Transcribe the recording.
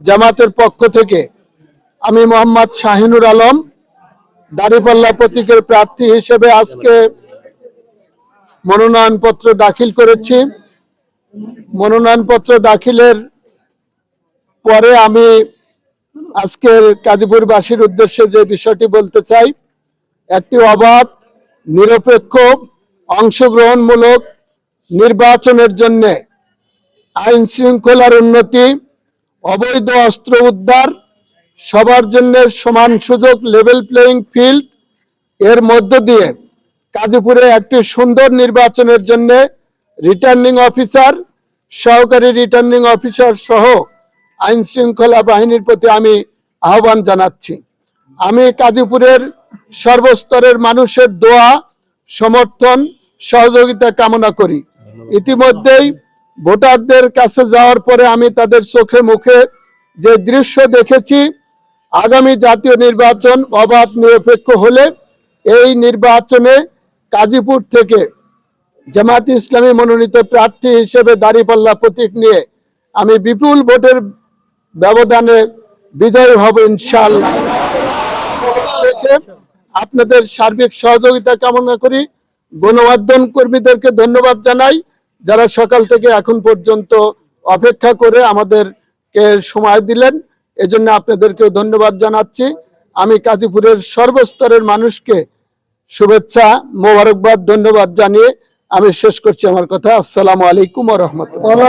জামাতের পক্ষ থেকে আমি মোহাম্মদ শাহিনুর আলম দাঁড়িপাল্লা প্রতীকের প্রার্থী হিসেবে আজকে মনোনয়নপত্র দাখিল করেছি। মনোনয়নপত্র দাখিলের পরে আমি আজকের গাজীপুরবাসীর উদ্দেশ্যে যে বিষয়টি বলতে চাই, একটি অবাধ, নিরপেক্ষ, অংশগ্রহণমূলক নির্বাচনের জন্য আইন শৃঙ্খলার উন্নতি, অবৈধ অস্ত্র উদ্ধার, সবার জন্য সমান সুযোগ, লেভেল প্লেইং ফিল্ড এর মধ্য দিয়ে গাজীপুরে একটি সুন্দর নির্বাচনের জন্য রিটার্নিং অফিসার, সহকারী রিটার্নিং অফিসার সহ আইন শৃঙ্খলা বাহিনীর প্রতি আমি আহ্বান জানাচ্ছি। আমি গাজীপুরের সর্বস্তরের মানুষের দোয়া, সমর্থন, সহযোগিতা কামনা করি। ইতিমধ্যেই ভোটারদের কাছে যাওয়ার পরে আমি তাদের চোখে মুখে যে দৃশ্য দেখেছি, আগামী জাতীয় নির্বাচন অবাধ নিরপেক্ষ হলে এই নির্বাচনে গাজীপুর থেকে জামায়াতে ইসলামী মনোনীত প্রার্থী হিসেবে দাঁড়িপাল্লা প্রতীক নিয়ে আমি বিপুল ভোটের ব্যবধানে বিজয়ী হব ইনশাআল্লাহ। আপনাদের সার্বিক সহযোগিতা কামনা করি। গণমাধ্যম কর্মীদেরকে ধন্যবাদ জানাই, যারা সকাল থেকে এখন পর্যন্ত অপেক্ষা করে আমাদেরকে সময় দিলেন, এজন্য আপনাদেরকেও ধন্যবাদ জানাচ্ছি। আমি গাজীপুরের সর্বস্তরের মানুষকে শুভেচ্ছা, মোবারকবাদ, ধন্যবাদ জানিয়ে আমি শেষ করছি আমার কথা। আসসালামু আলাইকুম ওয়া রাহমাতুল্লাহ।